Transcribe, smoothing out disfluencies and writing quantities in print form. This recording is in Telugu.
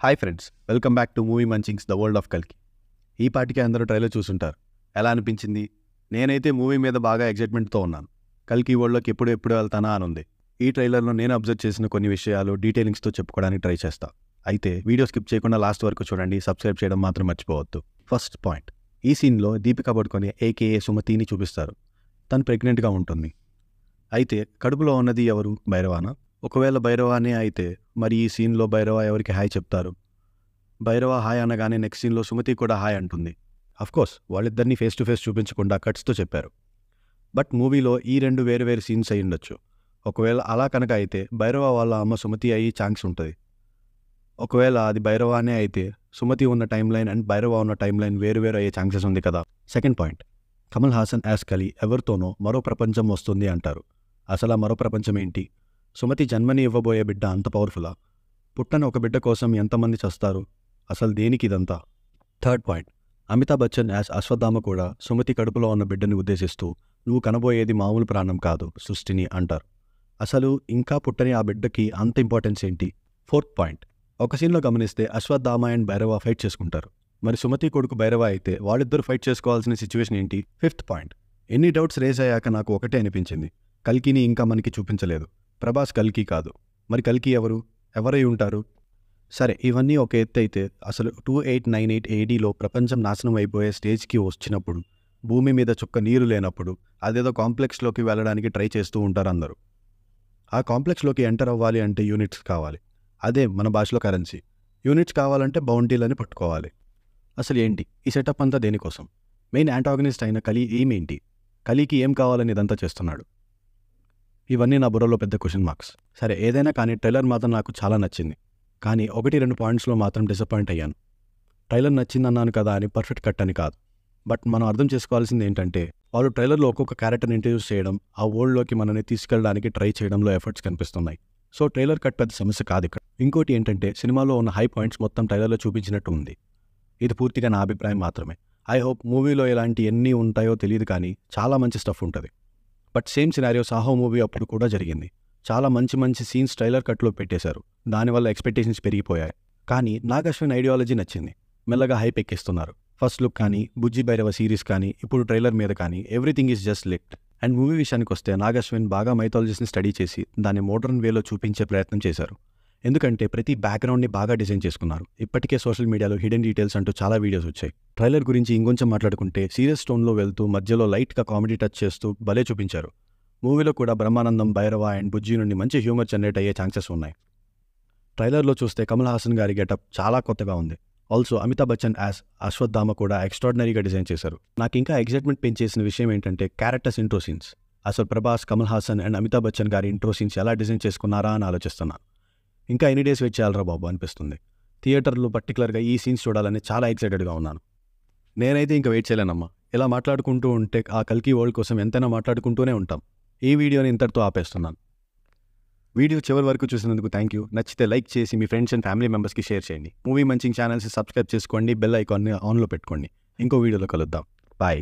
Hi friends, welcome back to movie munchings the world of కల్కి. ఈ పాటికి అందరూ ట్రైలర్ చూసుంటారు. ఎలా అనిపించింది? నేనైతే మూవీ మీద బాగా ఎగ్జైట్మెంట్తో ఉన్నాను. కల్కి వరల్డ్లోకి ఎప్పుడు వెళ్తానా అని ఉంది. ఈ ట్రైలర్లో నేను అబ్జర్వ్ చేసిన కొన్ని విషయాలు డీటెయిలింగ్స్తో చెప్పుకోవడానికి ట్రై చేస్తా. అయితే వీడియో స్కిప్ చేయకుండా లాస్ట్ వరకు చూడండి. సబ్స్క్రైబ్ చేయడం మాత్రం మర్చిపోవద్దు. ఫస్ట్ పాయింట్, ఈ సీన్లో దీపికా పడుకొని ఏకేఏ సుమతిని చూపిస్తారు. తను ప్రెగ్నెంట్గా ఉంటుంది. అయితే కడుపులో ఉన్నది ఎవరు? భైరవానా? ఒకవేళ భైరవానే అయితే మరి ఈ సీన్లో భైరవ ఎవరికి హాయ్ చెప్తారు? భైరవ హాయ్ అనగానే నెక్స్ట్ సీన్లో సుమతి కూడా హాయ్ అంటుంది. అఫ్కోర్స్ వాళ్ళిద్దరినీ ఫేస్ టు ఫేస్ చూపించకుండా కట్స్తో చెప్పారు. బట్ మూవీలో ఈ రెండు వేరు సీన్స్ అయి ఉండొచ్చు. ఒకవేళ అలా కనుక అయితే భైరవ వాళ్ళ అమ్మ సుమతి అయ్యి ఛాన్స్ ఉంటుంది. ఒకవేళ అది భైరవానే అయితే సుమతి ఉన్న టైం లైన్ అండ్ భైరవ ఉన్న టైం లైన్ వేరు అయ్యే ఛాన్సెస్ ఉంది కదా. Second point, Kamal Haasan as కలి ఎవరితోనో మరో ప్రపంచం వస్తుంది అంటారు. అసలు ఆ మరో ప్రపంచం ఏంటి? సుమతి జన్మని ఇవ్వబోయే బిడ్డ అంత పవర్ఫులా? పుట్టని ఒక బిడ్డ కోసం ఎంతమంది చస్తారు? అసలు దేనికి ఇదంతా? Third point, Amitabh Bachchan as Ashwatthama కూడా సుమతి కడుపులో ఉన్న బిడ్డని ఉద్దేశిస్తూ నువ్వు కనబోయేది మామూలు ప్రాణం కాదు, సృష్టిని అంటారు. అసలు ఇంకా పుట్టని ఆ బిడ్డకి అంత ఇంపార్టెన్స్ ఏంటి? ఫోర్త్ పాయింట్, ఒక సీన్లో గమనిస్తే అశ్వత్థామ అండ్ భైరవ ఫైట్ చేసుకుంటారు. మరి సుమతి కొడుకు భైరవ అయితే వాళ్ళిద్దరు ఫైట్ చేసుకోవాల్సిన సిచ్యువేషన్ ఏంటి? ఫిఫ్త్ పాయింట్, ఎన్ని డౌట్స్ రేస్ అయ్యాక నాకు ఒకటే అనిపించింది, కల్కిని ఇంకా మనకి చూపించలేదు. ప్రభాస్ కల్కి కాదు. మరి కల్కి ఎవరై ఉంటారు? సరే, ఇవన్నీ ఒక ఎత్తు అయితే అసలు 2898 ADలో ప్రపంచం నాశనం అయిపోయే స్టేజ్కి వచ్చినప్పుడు, భూమి మీద చుక్క నీరు లేనప్పుడు అదేదో కాంప్లెక్స్లోకి వెళ్ళడానికి ట్రై చేస్తూ ఉంటారు అందరూ. ఆ కాంప్లెక్స్లోకి ఎంటర్ అవ్వాలి అంటే యూనిట్స్ కావాలి. అదే మన భాషలో కరెన్సీ. యూనిట్స్ కావాలంటే బౌంటీలని పట్టుకోవాలి. అసలు ఏంటి ఈ సెటప్ అంతా? దేనికోసం? మెయిన్ యాంటాగనిస్ట్ అయిన కలి ఏమేంటి? కలికి ఏం కావాలని ఇదంతా చేస్తున్నాడు? ఇవన్నీ నా బుర్రలో పెద్ద క్వశ్చన్ మార్క్స్. సరే, ఏదైనా కానీ ట్రైలర్ మాత్రం నాకు చాలా నచ్చింది. కానీ 1-2 పాయింట్స్లో మాత్రం డిసప్పాయింట్ అయ్యాను. ట్రైలర్ నచ్చిందన్నాను కదా అని పర్ఫెక్ట్ కట్ అని కాదు. బట్ మనం అర్థం చేసుకోవాల్సింది ఏంటంటే వాళ్ళు ట్రైలర్లో ఒక్కొక్క క్యారెక్టర్ని ఇంట్రడ్యూస్ చేయడం, ఆ వరల్డ్లోకి మనల్ని తీసుకెళ్ళడానికి ట్రై చేయడంలో ఎఫర్ట్స్ కనిపిస్తున్నాయి. సో ట్రైలర్ కట్ పెద్ద సమస్య కాదు ఇక్కడ. ఇంకోటి ఏంటంటే సినిమాలో ఉన్న హై పాయింట్స్ మొత్తం ట్రైలర్లో చూపించినట్టు ఉంది. ఇది పూర్తిగా నా అభిప్రాయం మాత్రమే. ఐ హోప్ మూవీలో ఇలాంటి ఎన్ని ఉంటాయో తెలియదు కానీ చాలా మంచి స్టఫ్ ఉంటుంది. But same scenario Saaho movie అప్పుడు కూడా జరిగింది. చాలా మంచి సీన్స్ ట్రైలర్ కట్లో పెట్టేశారు. దానివల్ల ఎక్స్పెక్టేషన్స్ పెరిగిపోయాయి. కానీ నాగ్ అశ్విన్ ఐడియాలజీ నచ్చింది. మెల్లగా హైప్ ఎక్కిస్తున్నారు. ఫస్ట్ లుక్ కానీ, బుజ్జి భైరవ సిరీస్ కానీ, ఇప్పుడు ట్రైలర్ మీద కానీ everything is just lit. And movie విషయానికి వస్తే నాగ్ అశ్విన్ బాగా మైథాలజీస్ని స్టడీ చేసి దాన్ని మోడర్న్ వేలో చూపించే ప్రయత్నం చేశారు. ఎందుకంటే ప్రతి బ్యాక్గ్రౌండ్ని బాగా డిజైన్ చేసుకున్నారు. ఇప్పటికే సోషల్ మీడియాలో హిడెన్ డీటెయిల్స్ అంటూ చాలా వీడియోస్ వచ్చాయి. ట్రైలర్ గురించి ఇంకొంచెం మాట్లాడుకుంటే సీరియస్ టోన్లో వెళ్తూ మధ్యలో లైట్గా కామెడీ టచ్ చేస్తూ భలే చూపించారు. మూవీలో కూడా బ్రహ్మానందం, భైరవ అండ్ బుజ్జి నుండి మంచి హ్యూమర్ జనరేట్ అయ్యే ఛాన్సెస్ ఉన్నాయి. ట్రైలర్లో చూస్తే కమల్ హాసన్ గారి గెటప్ చాలా కొత్తగా ఉంది. ఆల్సో అమితాబ్ బచ్చన్ యాజ్ అశ్వత్థామ కూడా ఎక్స్ట్రాడినరీగా డిజైన్ చేశారు. నాకు ఇంకా ఎగ్జైట్మెంట్ పెంచేసిన విషయం ఏంటంటే క్యారెక్టర్స్ ఇంట్రో సీన్స్. అసలు ప్రభాస్, కమల్ హాసన్ అండ్ అమితాబ్ బచ్చన్ గారి ఇంట్రో సీన్స్ ఎలా డిజైన్ చేసుకున్నారా అని ఆలోచిస్తున్నాను. ఇంకా ఎన్ని డేస్ వెయిట్ చేయాలరా బాబు అనిపిస్తుంది. థియేటర్లో పర్టికులర్గా ఈ సీన్స్ చూడాలని చాలా ఎక్సైటెడ్గా ఉన్నాను. నేనైతే ఇంకా వెయిట్ చేయలేనమ్మా. ఇలా మాట్లాడుకుంటూ ఉంటే ఆ కల్కి వరల్డ్ కోసం ఎంతైనా మాట్లాడుకుంటూనే ఉంటాం. ఈ వీడియోని ఇంతటితో ఆపేస్తున్నాను. వీడియో చివరి వరకు చూసినందుకు థ్యాంక్ యూ. నచ్చితే లైక్ చేసి మీ ఫ్రెండ్స్ అండ్ ఫ్యామిలీ మెంబర్స్కి షేర్ చేయండి. మూవీ మంచింగ్ ఛానల్స్ సబ్స్క్రైబ్ చేసుకోండి. బెల్ ఐకాన్ని ఆన్లో పెట్టుకోండి. ఇంకో వీడియోలో కలుద్దాం. బాయ్.